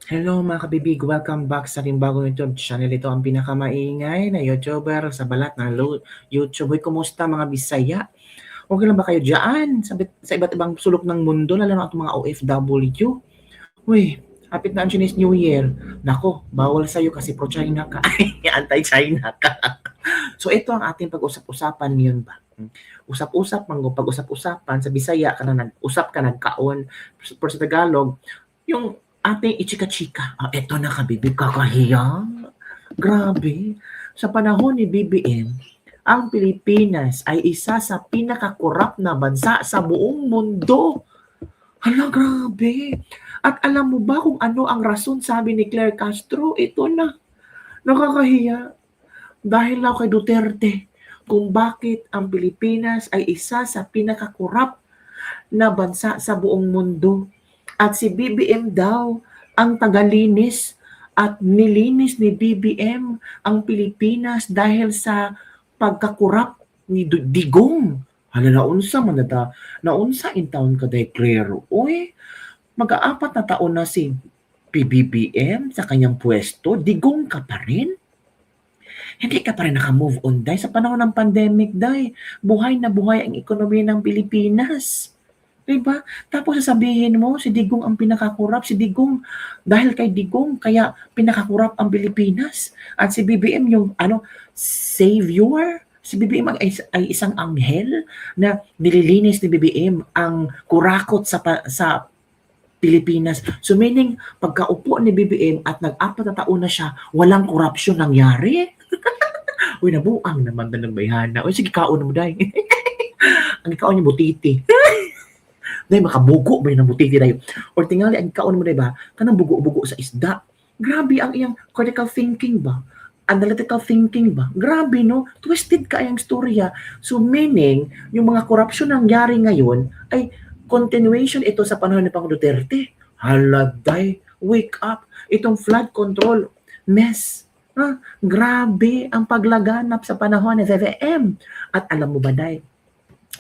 Hello mga kabibig, welcome back sa aking bagong YouTube channel. Ito ang pinakamaingay na YouTuber sa balat ng YouTube. Hoy, kumusta mga Bisaya? Okay lang ba kayo dyan sa iba't ibang sulok ng mundo, lalo na itong mga OFW? Uy, hapit na ang Chinese New Year. Nako, bawal sa'yo kasi pro-China ka. Anti-China ka. So ito ang ating pag-usap-usapan ngayon ba? Usap-usap, pag-usap-usapan sa Bisaya ka na nag-usap ka, nagkaon. Pero sa Tagalog, yung ating ichika-chika. Eto na kabibig, kakahiya. Grabe. Sa panahon ni BBM, ang Pilipinas ay isa sa pinakakorap na bansa sa buong mundo. Hala, grabe. At alam mo ba kung ano ang rason, sabi ni Claire Castro? Ito na. Nakakahiya. Dahil lang kay Duterte kung bakit ang Pilipinas ay isa sa pinakakorap na bansa sa buong mundo. At si BBM daw ang tagalinis at nilinis ni BBM ang Pilipinas dahil sa pagkakurap ni Digong. Hala, naunsa man na naunsa in taon ka deklaro. Uy, mag-aapat na taon na si PBBM sa kanyang pwesto, digong ka pa rin? Hindi ka pa rin naka-move on, day. Sa panahon ng pandemic, day, buhay na buhay ang ekonomiya ng Pilipinas. Diba? Tapos sasabihin mo, si Digong ang pinakakurap. Si Digong, dahil kay Digong, kaya pinakakurap ang Pilipinas. At si BBM yung, savior. Si BBM ay isang anghel na nililinis ni BBM ang kurakot sa Pilipinas. So meaning, pagkaupo ni BBM at nag-apat na taon na siya, walang korupsyon nangyari. Uy, nabuang naman na ng bayhana. Uy, sige, kaon mo, day. Ang kaon niya butiti. Day, makabugo ba yun ang butiti, day? Or tingali, ang kaon mo, day ba? Kanang bugo-bugo sa isda. Grabe ang iyang critical thinking ba? Analytical thinking ba? Grabe, no? Twisted ka yung storya. So meaning, yung mga korupsyon nangyari ngayon ay continuation ito sa panahon ni Pangulong Duterte. Haladay, wake up. Itong flood control, mess. Grabe ang paglaganap sa panahon ni VVM. At alam mo ba, day,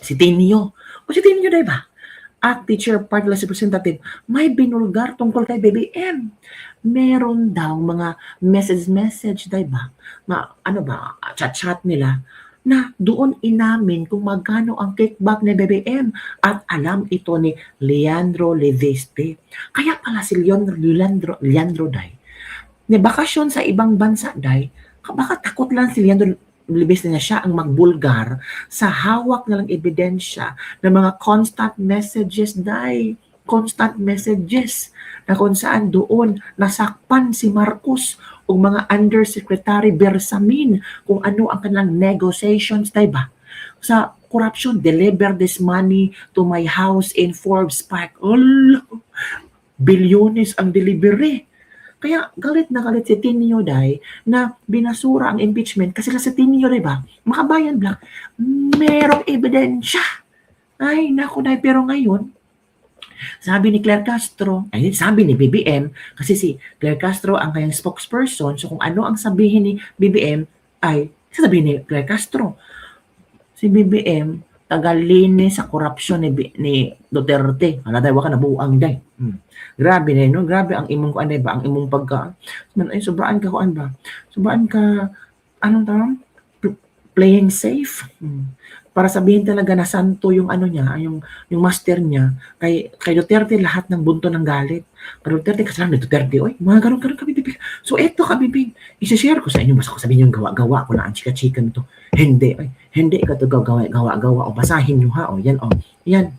si Tinio, day ba? At teacher party list representative, may binulgar tungkol kay BBM. Meron daw mga message, day ba? Chat-chat nila na doon inamin kung magkano ang kickback ni BBM at alam ito ni Leandro Leveste. Kaya pala si Leandro day, ni bakasyon sa ibang bansa day, baka takot lang si Leandro Leveste na siya ang magbulgar sa hawak na lang ebidensya ng mga constant messages day. Constant messages na kung saan doon nasakpan si Marcos o mga Undersecretary Bersamin kung ano ang kanilang negotiations, diba? Sa corruption, deliver this money to my house in Forbes Park. Bilyones ang delivery. Kaya galit na galit si Tinio day na binasura ang impeachment kasi si Tinio, diba? Makabayan black. Merong ebidensya. Ay, naku day, pero ngayon, sabi ni Claire Castro, sabi ni BBM, kasi si Claire Castro ang kanyang spokesperson, so kung ano ang sabihin ni BBM, ay sasabihin ni Claire Castro. Si BBM, tagalinis sa korupsyon ni Duterte. Daw ka nabuang day. Grabe na no? Grabe ang imong kuan ba? Ang imong pagka. Ay, sobraan ka kuan ba? Sobraan ka, anong tawag? Playing safe. Para sabihin talaga na santo yung niya, yung master niya, kay Duterte lahat ng bunto ng galit. Kay Duterte kasalanan ni Duterte, oy, mga ganun kabibig. So eto kabibig, i-share ko sa inyo, basta ko sabihin yung gawa-gawa ko na ang chika-chika nito. Hindi, oy, hindi ka to gawa-gawa, o basahin nyo ha, o yan, o, yan.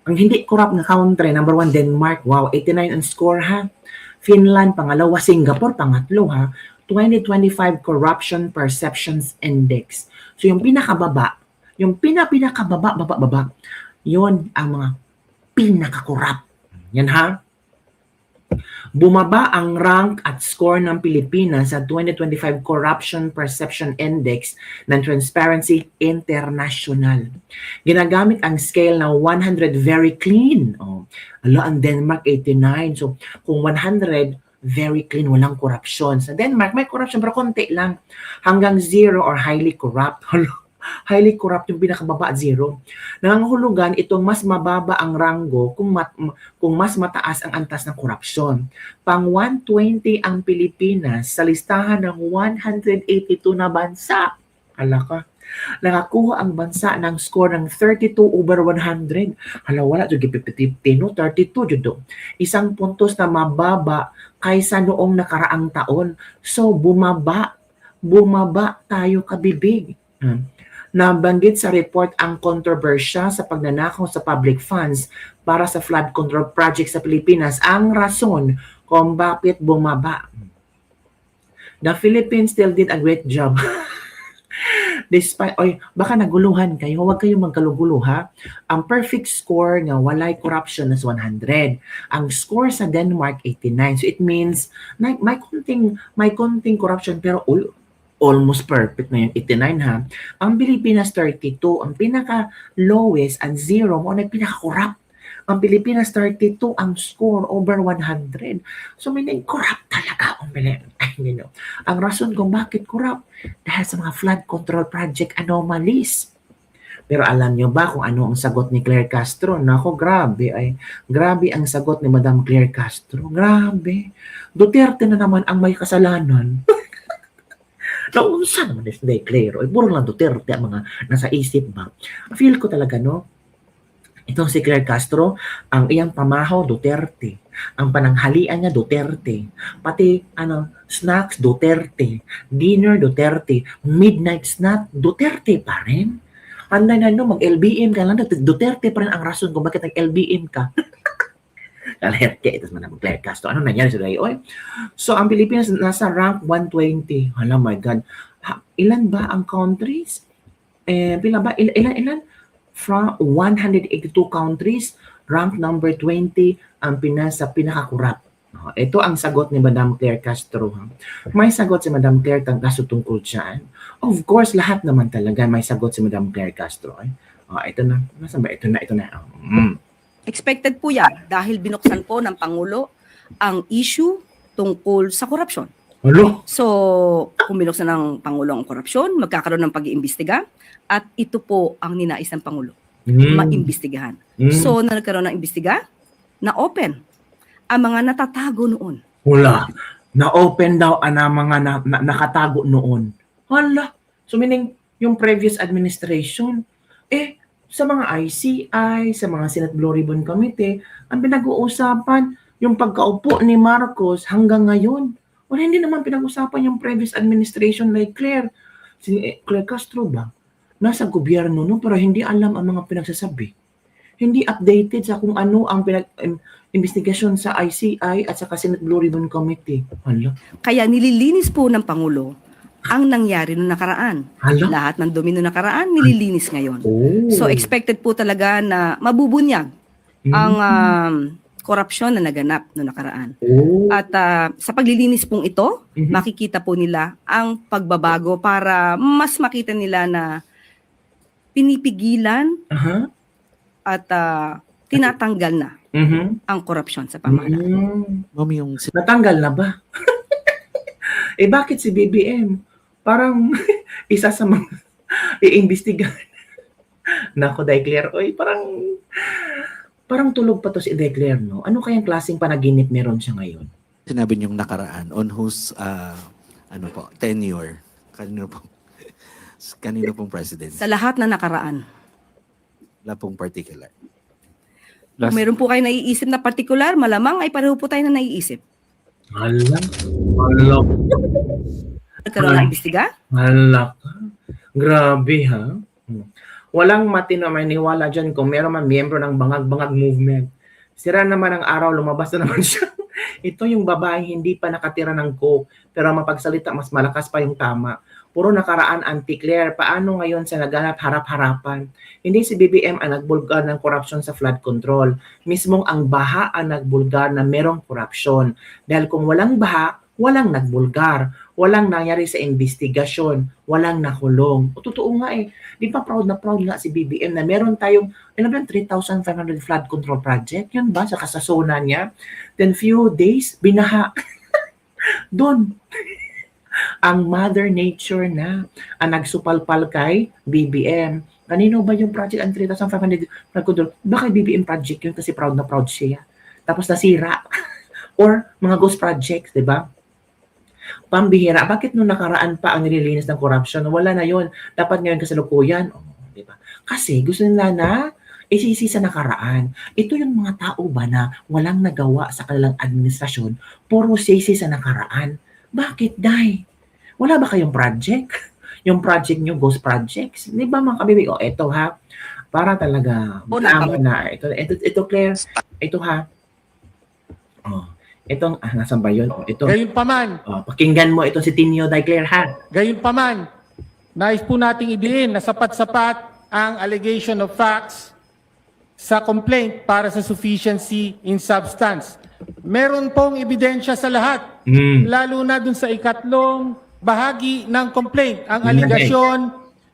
Ang hindi corrupt na country, number 1, Denmark, wow, 89 ang score ha. Finland, pangalawa, Singapore, pangatlo ha. 2025 Corruption Perceptions Index. So yung pinakababa, yung pinakababa, yun ang mga pinakakorap. Yan ha. Bumaba ang rank at score ng Pilipinas sa 2025 Corruption Perception Index ng Transparency International. Ginagamit ang scale na 100 very clean. Ang Denmark 89. So kung 100 very clean, walang corruption. Sa Denmark, may corruption pero konti lang. Hanggang 0 or highly corrupt. highly corrupt yung pinakababa at zero. Nangangahulugan itong mas mababa ang ranggo kung mas mataas ang antas ng korupsyon. Pang 120 ang Pilipinas sa listahan ng 182 na bansa. Hala ka. Nakakuha ang bansa ng score ng 32/100. Hala, wala jud gid 50 no, 32 jud do. Isang puntos na mababa kaysa noong nakaraang taon. So bumaba tayo kabibig. Nabanggit sa report ang kontrobersya sa pagnanakaw sa public funds para sa flood control project sa Pilipinas ang rason kung bakit bumaba. The Philippines still did a great job. Despite, baka naguluhan kayo, huwag kayong magkalugulo ha. Ang perfect score nga walay corruption is 100. Ang score sa Denmark 89. So it means may konting corruption pero almost perfect na yung 89 ha. Ang Pilipinas 32, ang pinaka lowest at 0 mo na pinaka-corrupt. Ang Pilipinas 32 ang score over 100. So meaning corrupt talaga ang Ang rason kung bakit corrupt dahil sa mga flood control project anomalies. Pero alam nyo ba kung ano ang sagot ni Claire Castro? Nako, grabe ang sagot ni Madam Claire Castro. Grabe. Duterte na naman ang may kasalanan. Naunsa naman ni Claire. Puro lang Duterte ang mga nasa isip ba. Feel ko talaga, no? Itong si Claire Castro, ang iyang pamahaw, Duterte. Ang pananghalian niya, Duterte. Pati, snacks, Duterte. Dinner, Duterte. Midnight snack, Duterte pa rin. Mag-LBM ka lang, Duterte pa rin ang rason kung bakit nag-LBM ka. Kalerte, ito naman Claire Castro. Ano nangyari sa Dayoy? So, ang Pilipinas nasa rank 120. Hala, my God. Ilan ba ang countries? Pila ba? Ilan? From 182 countries, rank number 20 ang Pinas sa pinaka-corrupt. Ito ang sagot ni Madam Claire Castro. May sagot si Madam Claire kaso tungkol dyan. Of course, lahat naman talaga may sagot si Madam Claire Castro. Ito na. Nasaan ba? Ito na. Expected po yan dahil binuksan po ng Pangulo ang issue tungkol sa korupsyon. Hello? So, kung binuksan ng Pangulo ang korupsyon, magkakaroon ng pag-iimbestiga at ito po ang ninais ng Pangulo, maimbestigahan. So, nagkaroon ng imbestiga, na-open ang mga natatago noon. Wala. Na-open daw ang mga nakatago noon. Hala. So, meaning, yung previous administration, sa mga ICI, sa mga Senate Blue Ribbon Committee, ang pinag-uusapan, yung pagkaupo ni Marcos hanggang ngayon. Wala, hindi naman pinag-usapan yung previous administration like Claire. Si Claire Castro ba? Nasa gobyerno no, pero hindi alam ang mga pinagsasabi. Hindi updated sa kung ano ang investigasyon sa ICI at sa Senate Blue Ribbon Committee. Hala. Kaya nililinis po ng Pangulo ang nangyari noong nakaraan. Hala. Lahat ng dumi noong nakaraan, nililinis ngayon. So expected po talaga na mabubunyag ang korupsyon na naganap noong nakaraan. At sa paglilinis pong ito, makikita po nila ang pagbabago para mas makita nila na pinipigilan at tinatanggal na ang korupsyon sa pamahalaan. Natanggal na ba? Bakit si BBM? Parang isa sa mga iimbestigahan. Nako, Claire, parang tulog pa to si Claire, no? Ano kayang klaseng panaginip meron siya ngayon? Sinabi niyong nakaraan on whose tenure, kanino pong president? Sa lahat na nakaraan. Wala pong particular. Kung meron po kayo naiisip na particular, malamang ay pareho po tayo na naiisip. Hala. Nagkaroon ng imbestiga? Hala ka. Grabe ha. Walang matino may niwala dyan kung meron man miyembro ng bangag-bangag movement. Sira naman ang araw, lumabas na naman siya. Ito yung babae hindi pa nakatira ng coke, pero mapagsalita mas malakas pa yung tama. Puro nakaraan anti-Claire, paano ngayon sa naganap harap-harapan? Hindi si BBM ang nagbulgar ng korupsyon sa flood control. Mismong ang baha ang nagbulgar na merong korupsyon. Dahil kung walang baha, walang nagbulgar. Walang nangyari sa investigasyon. Walang nakulong. Totoo nga Di pa proud nga si BBM na meron tayong 3,500 flood control project. Yan ba sa kasasona niya? Then few days, binaha. Doon. Ang Mother Nature na ang nagsupalpal kay BBM. Kanino ba yung project ang 3,500 nagkudol? Baka BBM project yun kasi proud na proud siya. Tapos nasira. Or mga ghost projects, di ba? Pambihira. Bakit nung nakaraan pa ang nililinis ng corruption? Wala na yon. Dapat ngayon kasalukuyan. Oh, di ba? Kasi gusto nila na isisi sa nakaraan. Ito yung mga tao ba na walang nagawa sa kanilang administrasyon, puro sisi sa nakaraan. Bakit, Day? Wala ba kayong project? Yung project nyo, ghost projects? Di ba mga kabibig? O, eto ha. Para talaga, tama na. Ito, Claire. Ito ha. Oh, itong, nasan ba yun? Ito. Gayunpaman, Pakinggan mo ito si Tinio Day, Claire ha. gayunpaman, nais po nating idiin na sapat-sapat ang allegation of facts sa complaint para sa sufficiency in substance. Meron pong ebidensya sa lahat, lalo na dun sa ikatlong bahagi ng complaint, ang aligasyon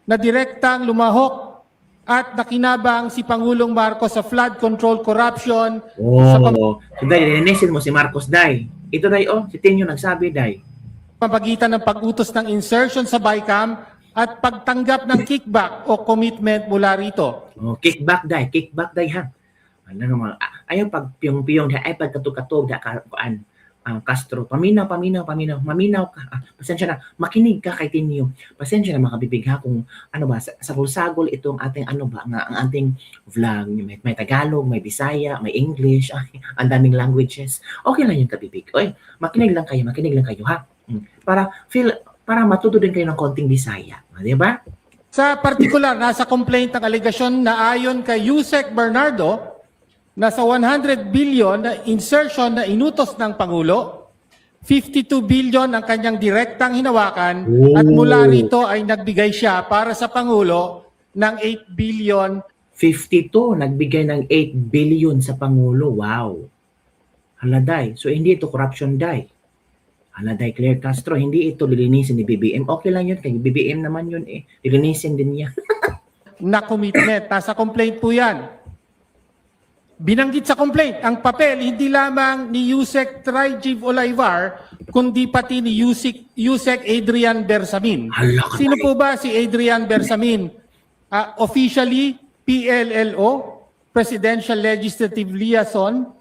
na direktang lumahok at nakinabang si Pangulong Marcos sa flood control corruption sa So, Day, rinisin mo si Marcos, Day. Ito, Day, si Tinio nagsabi, Day. pamamagitan ng pag-utos ng insertion sa BICAM at pagtanggap ng kickback o commitment mula rito. Kickback, Day, ha. Ano naman, ayaw pag piyong-piyong, ay pagkatog-katog, Castro, paminaw ka. Pasensya na, makinig ka kay Tinio. Pasensya na makabibig ha kung ano ba, sagol-sagol itong ating ang ating vlog. May Tagalog, may Bisaya, may English, ang daming languages. Okay lang yung kabibig. Oy, makinig lang kayo ha. Para matuto din kayo ng konting Bisaya. Di ba? Sa partikular, nasa complaint ng aligasyon na ayon kay Yusek Bernardo, nasa 100 billion na insertion na inutos ng Pangulo, 52 billion ang kanyang direktang hinawakan at mula rito ay nagbigay siya para sa Pangulo ng 8 billion. 52, nagbigay ng 8 billion sa Pangulo. Wow. Hala, Day. So, hindi ito corruption, Day. Hala, Day, Claire Castro, hindi ito lilinisin ni BBM. Okay lang yun, kay BBM naman yun eh. Lilinisin din niya. Na commitment. Nasa complaint po yan. Binanggit sa complaint, ang papel hindi lamang ni Yusek Trajiv Olaivar, kundi pati ni Yusek Adrian Bersamin. Hala ka, Sino Day. po ba si Adrian Bersamin? Officially, PLLO, Presidential Legislative Liaison,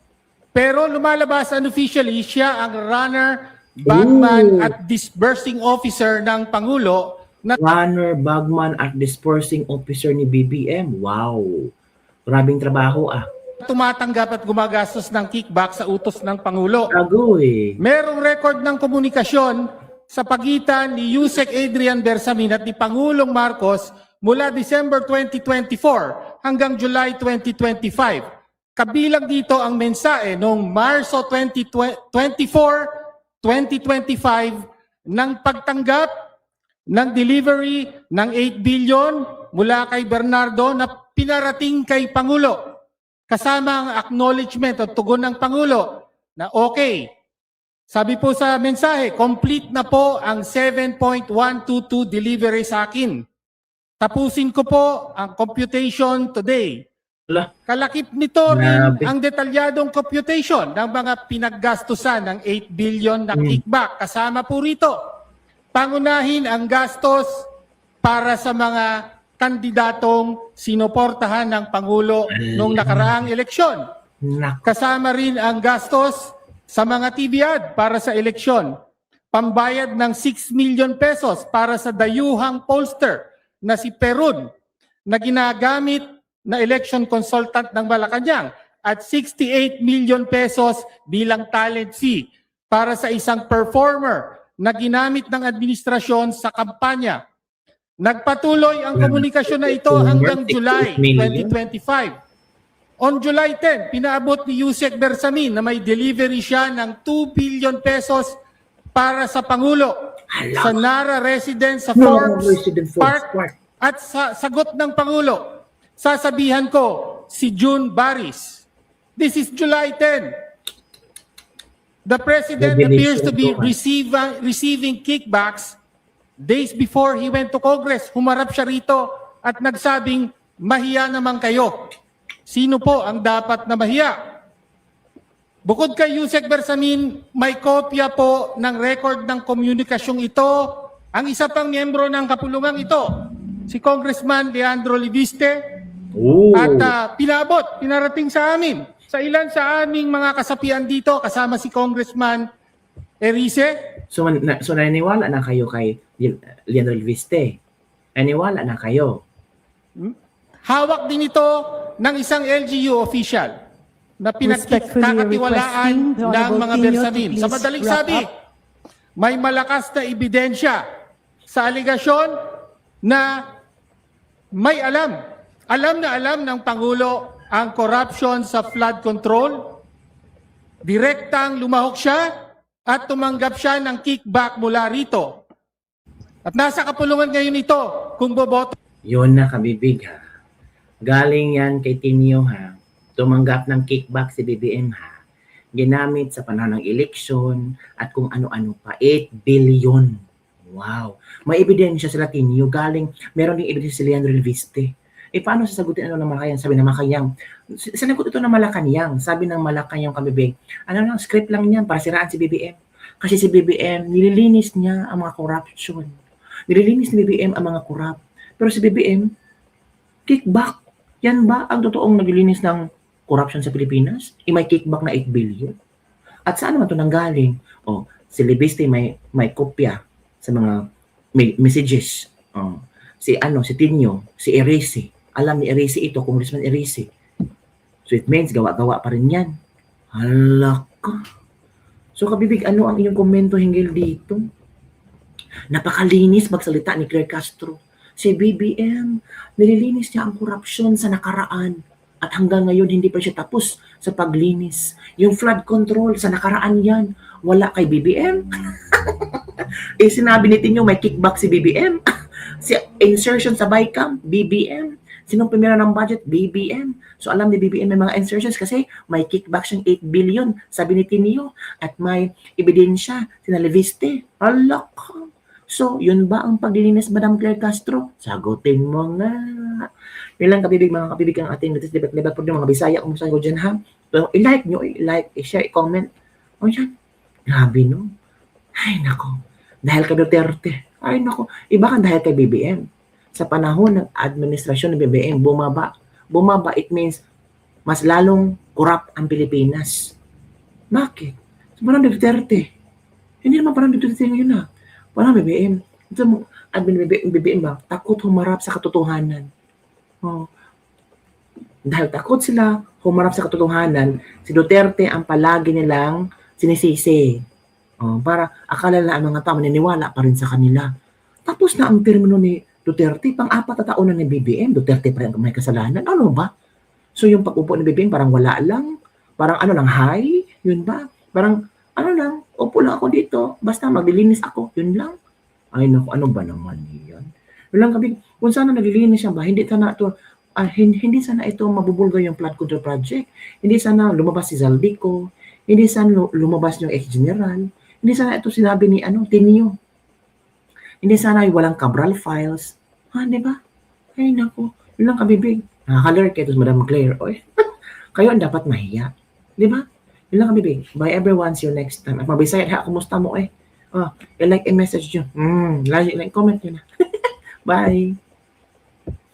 pero lumalabas unofficially, siya ang runner, bagman at disbursing officer ng Pangulo na Runner, bagman at dispersing officer ni BBM. Wow. Grabing trabaho tumatanggap at gumagastos ng kickback sa utos ng Pangulo. Tago eh. Merong record ng komunikasyon sa pagitan ni Yusek Adrian Bersamin at ni Pangulong Marcos mula December 2024 hanggang July 2025. Kabilang dito ang mensahe noong Marso 2025 ng pagtanggap ng delivery ng 8 billion mula kay Bernardo na pinarating kay Pangulo. Kasama ang acknowledgement o tugon ng Pangulo na okay. Sabi po sa mensahe, complete na po ang 7.122 delivery sa akin. Tapusin ko po ang computation today. Hala. Kalakip nito rin Grabe. ang detalyadong computation ng mga pinaggastusan ng 8 billion na kickback. Kasama po rito, pangunahin ang gastos para sa mga kandidatong sinuportahan ng Pangulo noong nakaraang eleksyon. Kasama rin ang gastos sa mga TV ad para sa eleksyon. Pambayad ng 6 million pesos para sa dayuhang pollster na si Perun na ginagamit na election consultant ng Malacanang at 68 million pesos bilang talent fee para sa isang performer na ginamit ng administrasyon sa kampanya. Nagpatuloy ang komunikasyon na ito hanggang July 2025. On July 10, pinaabot ni Yusek Bersamin na may delivery siya ng 2 billion pesos para sa Pangulo sa Nara Residence sa Forbes Park at sa sagot ng Pangulo. Sasabihan ko si June Baris. This is July 10. The President appears to be receiving kickbacks days before he went to Congress. Humarap siya rito at nagsabing, mahiya naman kayo. Sino po ang dapat na mahiya? bukod kay Yusek Bersamin, may kopya po ng record ng komunikasyong ito ang isa pang miyembro ng kapulungang ito, si Congressman Leandro Liviste, at pinarating sa amin sa ilan sa aming mga kasapian dito kasama si Congressman Erice. So naniniwala na kayo kay Leandro Liviste? Naniniwala na kayo? Hawak din ito ng isang LGU official na pinagkakatiwalaan ng mga Bersamin. Sa madaling sabi, may malakas na ebidensya sa aligasyon na may alam ng Pangulo ang corruption sa flood control. Direktang lumahok siya at tumanggap siya ng kickback mula rito. At nasa kapulungan ngayon ito kung boboto. Yun na kabibig ha. Galing yan kay Tinio ha. Tumanggap ng kickback si BBM ha. Ginamit sa panahon ng eleksyon at kung ano-ano pa. 8 billion. Wow. May ebidensya sila Tinio. Galing, meron ding ebidensya si Leandro Liviste. Paano sasagutin ng Malacanang? Sabi ng Malacanang. Sinagot ito ng Malacanang. Sabi ng Malacanang kabibig. Script lang yan para siraan si BBM. Kasi si BBM, nililinis niya ang mga corruption. Nililinis ni BBM ang mga corrupt. Pero si BBM, kickback. Yan ba ang totoong naglilinis ng corruption sa Pilipinas? May kickback na 8 billion? At saan naman ito nanggaling? Si Liviste may kopya sa mga messages. Si Tinio, si Erice. Alam ni Erice ito, Congressman Erice. So it means gawa-gawa pa rin yan. Halaka. So kabibig, ano ang inyong komento hinggil dito? Napakalinis magsalita ni Claire Castro. Si BBM, nililinis niya ang korupsyon sa nakaraan at hanggang ngayon hindi pa siya tapos sa paglinis. Yung flood control sa nakaraan yan, wala kay BBM. Sinabi ni Tinyo may kickback si BBM. Si insertion sa BICAM, BBM. Sinong pumira ng budget? BBM. So alam ni BBM may mga insertions kasi may kickback siyang 8 billion, sabi ni Tinyo. At may ebidensya, sinaliviste. Alak. So, yun ba ang paglilinis, Madam Claire Castro? Sagutin mo nga. Yun lang kabibig, mga kabibig ang ating latest debate po mga Bisaya. Kung saan ko dyan ha. So, i-like nyo, i-like, i-share, i-comment. Yan. Grabe no. Ay nako. Dahil kay Duterte. Ay nako. Iba kan dahil kay BBM. Sa panahon ng administrasyon ng BBM, bumaba. Bumaba, it means mas lalong corrupt ang Pilipinas. Bakit? So, parang Duterte. Hindi naman parang Duterte ngayon na. Parang BBM. Ito mo, BBM ba? Takot humarap sa katotohanan. Dahil takot sila humarap sa katotohanan, si Duterte ang palagi nilang sinisisi. Para akala na ang mga tao maniniwala pa rin sa kanila. Tapos na ang termino ni Duterte, pang-4 na taon na ni BBM, Duterte pa rin ang may kasalanan. Ano ba? So yung pag-upo ni BBM parang wala lang. Parang lang, hi? Yun ba? Parang lang, upo lang ako dito, basta maglilinis ako, yun lang. Ay naku, ano ba naman yan? Yun lang kabig, kung sana naglilinis siya ba, hindi sana ito mabubulga yung flood control project, hindi sana lumabas si Zaldico, hindi sana lumabas yung ex-general, hindi sana ito sinabi ni Tinio, hindi sana walang Cabral files, di ba? Ay naku, yun lang kabibig, nakaka-alert kayo, Madam Claire, kayo ang dapat mahiya, di ba? Yun lang kami, bye everyone, see you next time. At mabisaya, kumusta mo i-like and message nyo. Like, comment nyo na. Bye!